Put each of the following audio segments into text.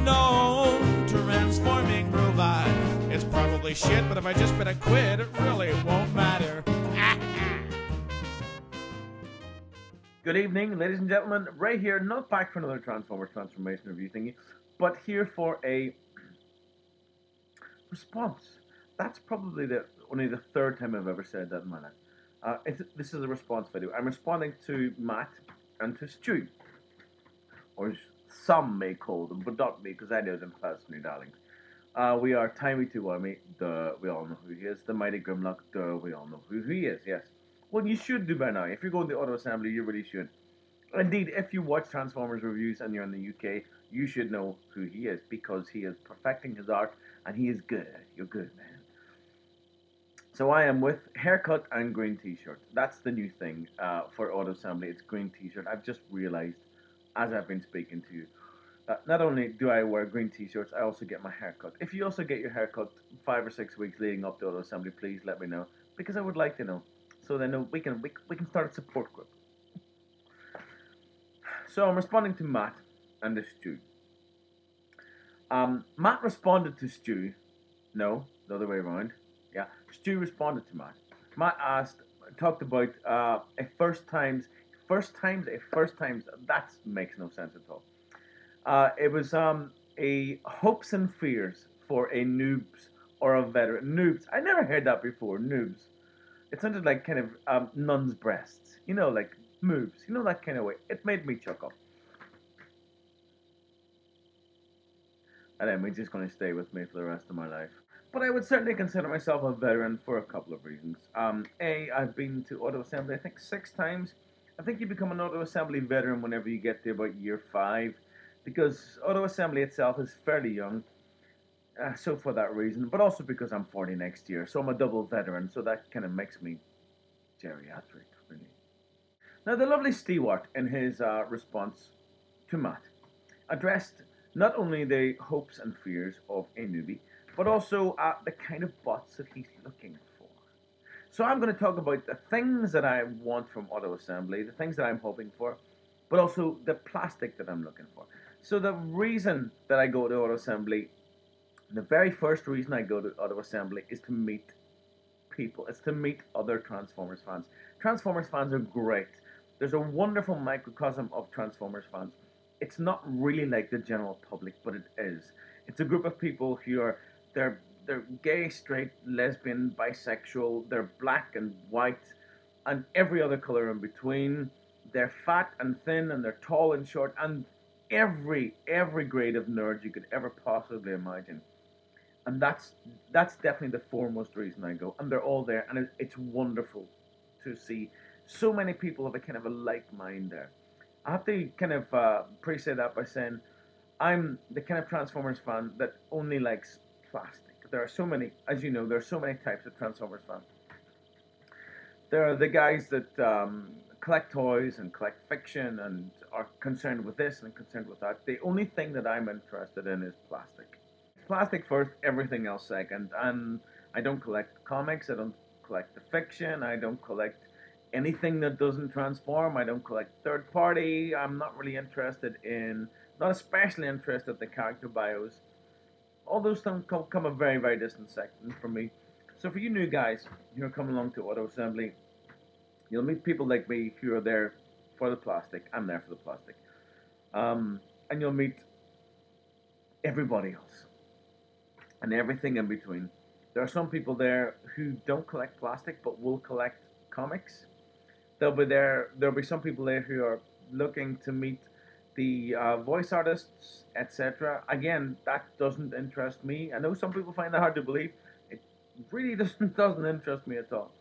unknown transforming robot. It's probably shit, but if I just bet a quid, it really won't matter. Good evening, ladies and gentlemen. Ray here, not back for another Transformers transformation review thingy, but here for a response. That's probably only the third time I've ever said that in my life. This is a response video. I'm responding to Matt and to Stu, or some may call them, but not me, because I know them personally, darlings. We are Timey Tuwami, duh, we all know who he is. The Mighty Grimlock, duh, we all know who he is, yes. Well, you should do by now. If you're going to Auto Assembly, you really should. Indeed, if you watch Transformers reviews and you're in the UK, you should know who he is, because he is perfecting his art, and he is good. You're good, man. So I am with haircut and green t-shirt. That's the new thing for Auto Assembly. It's green t-shirt. I've just realized as I've been speaking to you. Not only do I wear green t-shirts, I also get my haircut. If you also get your haircut 5 or 6 weeks leading up to Auto Assembly, please let me know, because I would like to know, so then we can start a support group. So I'm responding to Matt and to Stu. Matt responded to Stu. No, the other way around. Yeah, Stu responded to Matt. Matt talked about a first times. That makes no sense at all. It was a hopes and fears for a noobs or a veteran. Noobs. I never heard that before. Noobs. It sounded like kind of nun's breasts. You know, like moves. You know, that kind of way. It made me chuckle. And then we're just going to stay with me for the rest of my life. But I would certainly consider myself a veteran for a couple of reasons. I've been to Auto Assembly, I think 6 times. I think you become an Auto Assembly veteran whenever you get to about year 5, because Auto Assembly itself is fairly young. So for that reason, but also because I'm 40 next year, so I'm a double veteran, so that kind of makes me geriatric, really. Now, the lovely Stewart, in his response to Matt, addressed not only the hopes and fears of a newbie, but also the kind of bots that he's looking for. So I'm going to talk about the things that I want from Auto Assembly, the things that I'm hoping for, but also the plastic that I'm looking for. So the reason that I go to Auto Assembly, the very first reason I go to Auto Assembly, is to meet people. It's to meet other Transformers fans. Transformers fans are great. There's a wonderful microcosm of Transformers fans. It's not really like the general public, but it is. It's a group of people who are they're gay, straight, lesbian, bisexual. They're black and white, and every other color in between. They're fat and thin, and they're tall and short, and every grade of nerd you could ever possibly imagine. And that's definitely the foremost reason I go. And they're all there, and it's wonderful to see so many people have a kind of a like mind there. I have to kind of pre-say that by saying I'm the kind of Transformers fan that only likes plastic. There are so many, as you know, there are so many types of Transformers fans. There are the guys that collect toys and collect fiction and are concerned with this and concerned with that. The only thing that I'm interested in is plastic. Plastic first, everything else second. And I don't collect comics, I don't collect the fiction, I don't collect anything that doesn't transform, I don't collect third party. I'm not really interested in, not especially interested in the character bios. All those things come a very, very distant second from me. So for you new guys who are coming along to Auto Assembly, you'll meet people like me who are there for the plastic. I'm there for the plastic. And you'll meet everybody else and everything in between. There are some people there who don't collect plastic but will collect comics. There'll be some people there who are looking to meet the voice artists, etc. Again, that doesn't interest me. I know some people find that hard to believe. It really doesn't interest me at all.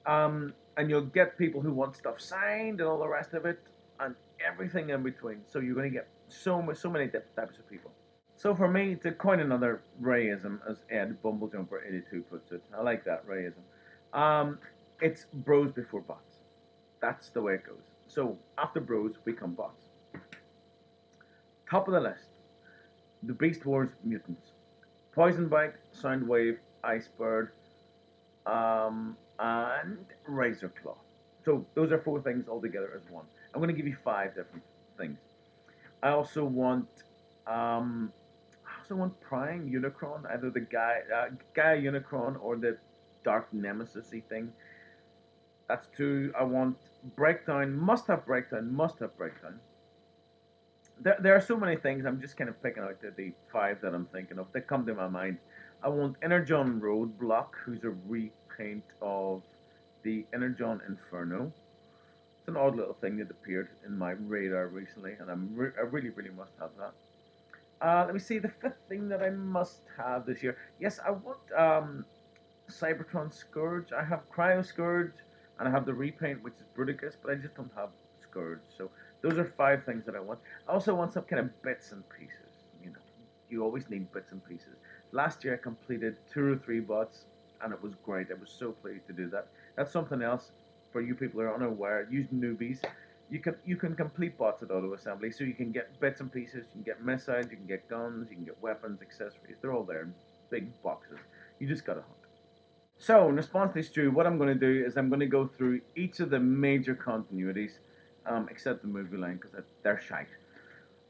And you'll get people who want stuff signed and all the rest of it, and everything in between. So you're going to get so many different types of people. So for me, to coin another Rayism, as Ed Bumblejumper82 puts it, I like that, Rayism. It's bros before bots. That's the way it goes. So after bros, we come bots. Top of the list, the Beast Wars mutants. Poison Bite, Soundwave, Icebird, and Razor Claw. So those are 4 things all together as one. I'm going to give you 5 different things. I also want also want Prime Unicron, either the Gaia Unicron or the Dark Nemesis-y thing. That's two. I want Breakdown, must have Breakdown, must have Breakdown. There are so many things. I'm just kind of picking out the five that I'm thinking of that come to my mind. I want Energon Roadblock, who's a repaint of the Energon Inferno. It's an odd little thing that appeared in my radar recently, and I really, really must have that. Let me see, the fifth thing that I must have this year. Yes, I want Cybertron Scourge. I have Cryo Scourge, and I have the repaint, which is Bruticus, but I just don't have Scourge. So those are five things that I want. I also want some kind of bits and pieces. You know, you always need bits and pieces. Last year I completed 2 or 3 bots, and it was great. I was so pleased to do that. That's something else for you people who are unaware. Use newbies. You can complete bots at Auto Assembly, so you can get bits and pieces. You can get missiles, you can get guns, you can get weapons, accessories. They're all there in big boxes. You just gotta hunt. So, in response to Stu, what I'm going to do is I'm going to go through each of the major continuities, except the movie line, because they're shite,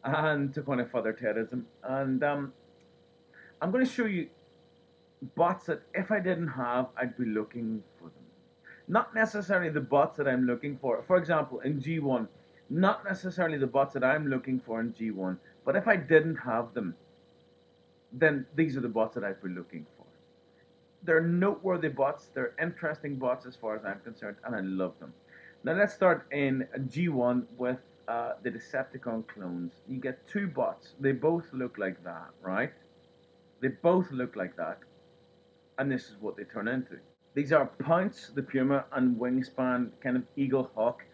and to kind of further terrorism. And I'm going to show you bots that if I didn't have, I'd be looking for them. Not necessarily the bots that I'm looking for. For example, in G1, not necessarily the bots that I'm looking for in G1, but if I didn't have them, then these are the bots that I'd be looking for. They're noteworthy bots. They're interesting bots as far as I'm concerned, and I love them. Now let's start in G1 with the Decepticon clones. You get 2 bots. They both look like that, right? They both look like that, and this is what they turn into. These are Pounce, the Puma, and Wingspan, kind of Eagle Hawk.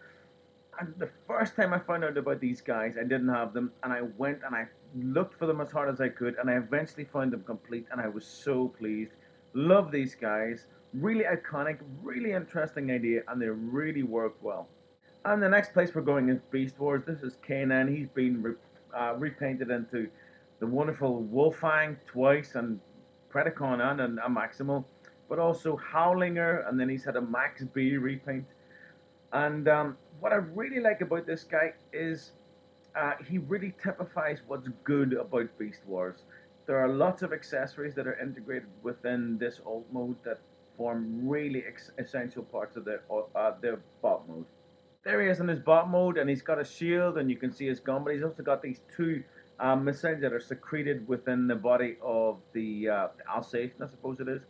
And the first time I found out about these guys, I didn't have them, and I went and I looked for them as hard as I could, and I eventually found them complete, and I was so pleased. Love these guys. Really iconic, really interesting idea, and they really work well. And the next place we're going is Beast Wars. This is Kanan. He's been repainted into the wonderful Wolfang twice, and Predacon and a Maximal, but also Howlinger, and then he's had a Max B repaint. And what I really like about this guy is he really typifies what's good about Beast Wars. There are lots of accessories that are integrated within this alt mode that form really essential parts of the bot mode. There he is in his bot mode, and he's got a shield, and you can see his gun, but he's also got these 2 missiles that are secreted within the body of the Alsatian, I suppose it is.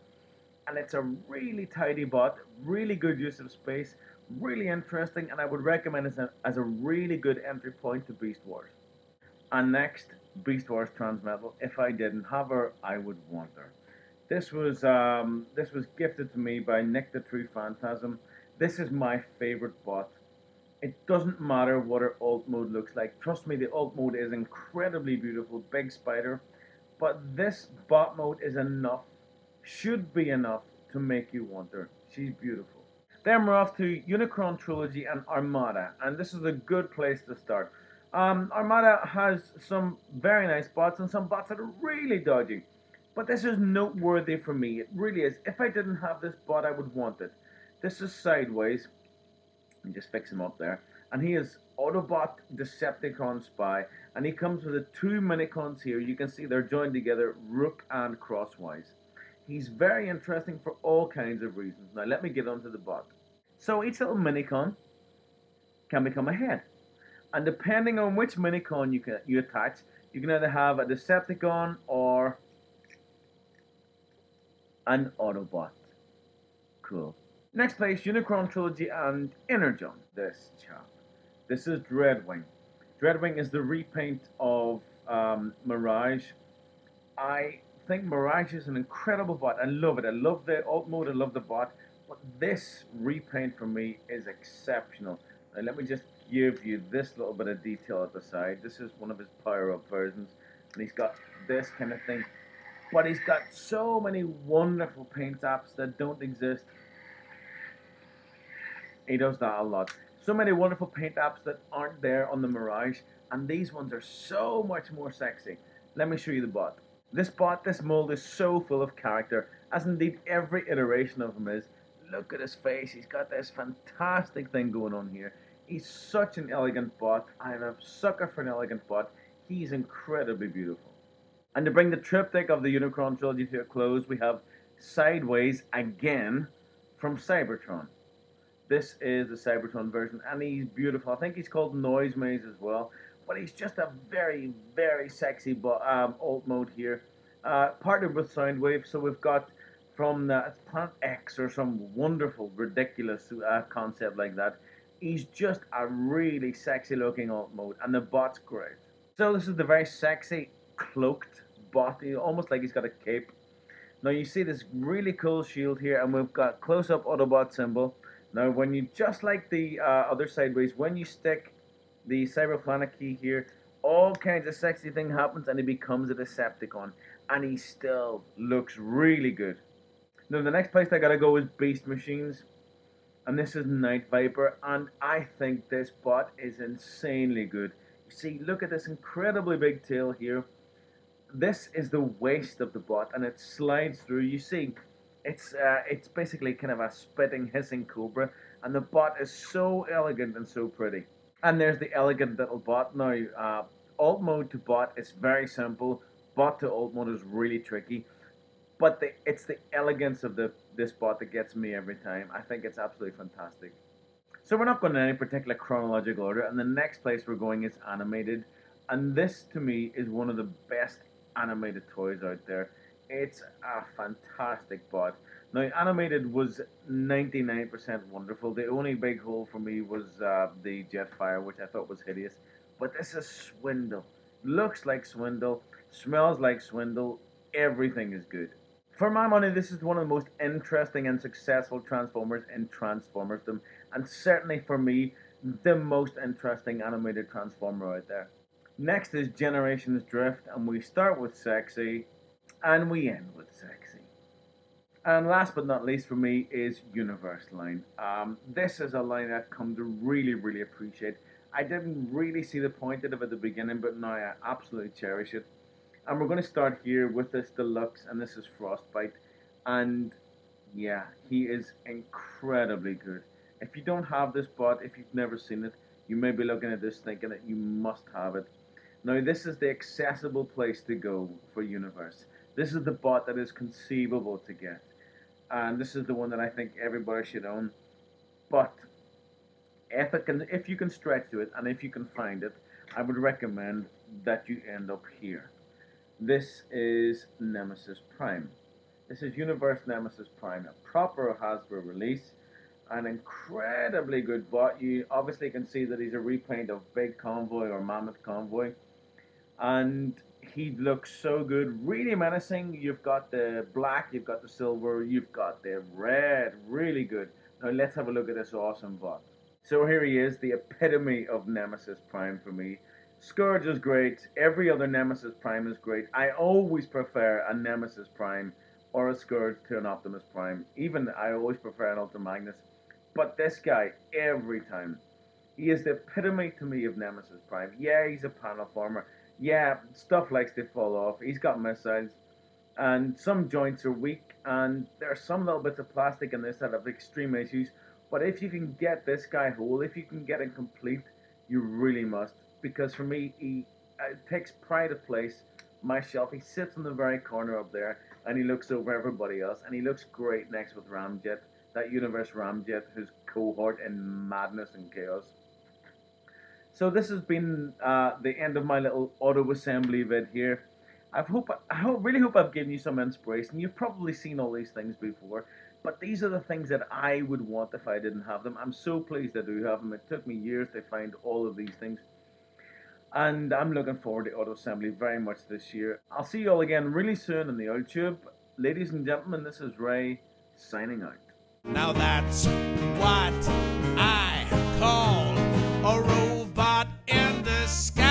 And it's a really tidy bot, really good use of space, really interesting, and I would recommend it as a really good entry point to Beast Wars. And next, Beast Wars Transmetal. If I didn't have her, I would want her. This was gifted to me by Nick the True Phantasm. This is my favorite bot. It doesn't matter what her alt mode looks like. Trust me, the alt mode is incredibly beautiful, big spider. But this bot mode is enough, should be enough to make you want her. She's beautiful. Then we're off to Unicron Trilogy and Armada, and this is a good place to start. Armada has some very nice bots and some bots that are really dodgy. But this is noteworthy for me. It really is. If I didn't have this bot, I would want it. This is Sideways. Let me just fix him up there. And he is Autobot Decepticon Spy. And he comes with the 2 minicons here. You can see they're joined together, Rook and Crosswise. He's very interesting for all kinds of reasons. Now let me get onto the bot. So each little minicon can become a head. And depending on which minicon you attach, you can either have a Decepticon or an Autobot. Cool. Next place, Unicron Trilogy and Energon. This chap. This is Dreadwing. Dreadwing is the repaint of Mirage. I think Mirage is an incredible bot. I love it. I love the alt mode. I love the bot. But this repaint for me is exceptional. Now let me just give you this little bit of detail at the side. This is one of his power-up versions. And he's got this kind of thing. But he's got so many wonderful paint apps that don't exist. He does that a lot. So many wonderful paint apps that aren't there on the Mirage. And these ones are so much more sexy. Let me show you the bot. This bot, this mold is so full of character, as indeed every iteration of him is. Look at his face. He's got this fantastic thing going on here. He's such an elegant bot. I'm a sucker for an elegant bot. He's incredibly beautiful. And to bring the triptych of the Unicron trilogy to a close, we have Sideways again from Cybertron. This is the Cybertron version, and he's beautiful. I think he's called Noise Maze as well, but he's just a very, very sexy alt mode here. Partnered with Soundwave, so we've got from Planet X or some wonderful, ridiculous concept like that. He's just a really sexy looking alt mode, and the bot's great. So this is the very sexy, cloaked bot, almost like he's got a cape. Now you see this really cool shield here, and we've got close-up Autobot symbol. Now when you, just like the other Sideways, when you stick the Cyberplanet key here, all kinds of sexy thing happens and he becomes a Decepticon, and he still looks really good. Now the next place I gotta go is Beast Machines, and this is Night Viper, and I think this bot is insanely good. You see, look at this incredibly big tail here. This is the waist of the bot, and it slides through. You see, it's basically kind of a spitting, hissing cobra, and the bot is so elegant and so pretty. And there's the elegant little bot. Now, alt mode to bot is very simple. Bot to alt mode is really tricky, but it's the elegance of this bot that gets me every time. I think it's absolutely fantastic. So we're not going in any particular chronological order, and the next place we're going is animated, and this to me is one of the best animated toys out there. It's a fantastic bot. Now animated was 99% wonderful. The only big hole for me was the Jetfire, which I thought was hideous. But this is Swindle. Looks like Swindle, smells like Swindle, everything is good. For my money, this is one of the most interesting and successful Transformers in Transformersdom, and certainly for me, the most interesting animated Transformer out there. Next is Generations Drift, and we start with sexy, and we end with sexy. And last but not least for me is Universe line. This is a line I've come to really, really appreciate. I didn't really see the point of it at the beginning, but now I absolutely cherish it. And we're going to start here with this Deluxe, and this is Frostbite. And yeah, he is incredibly good. If you don't have this bot, if you've never seen it, you may be looking at this thinking that you must have it. Now this is the accessible place to go for Universe. This is the bot that is conceivable to get. And this is the one that I think everybody should own. But if you can stretch to it, and if you can find it, I would recommend that you end up here. This is Nemesis Prime. This is Universe Nemesis Prime, a proper Hasbro release. An incredibly good bot. You obviously can see that he's a repaint of Big Convoy or Mammoth Convoy. And he looks so good, really menacing. You've got the black, you've got the silver, you've got the red, really good. Now let's have a look at this awesome bot. So here he is, the epitome of Nemesis Prime for me. Scourge is great, every other Nemesis Prime is great. I always prefer a Nemesis Prime or a Scourge to an Optimus Prime. Even I always prefer an Ultra Magnus. But this guy, every time, he is the epitome to me of Nemesis Prime. Yeah, he's a panel former. Yeah, stuff likes to fall off. He's got missiles, and some joints are weak, and there are some little bits of plastic in this that have extreme issues. But if you can get this guy whole, if you can get him complete, you really must. Because for me, he takes pride of place. My shelf, he sits in the very corner up there, and he looks over everybody else, and he looks great next with Ramjet, that Universe Ramjet, whose cohort in madness and chaos. So this has been the end of my little auto assembly vid here. I really hope I've given you some inspiration. You've probably seen all these things before, but these are the things that I would want if I didn't have them. I'm so pleased I do have them. It took me years to find all of these things, and I'm looking forward to auto assembly very much this year. I'll see you all again really soon in the YouTube. Ladies and gentlemen, this is Ray signing out. Now that's what I call a robot in the sky.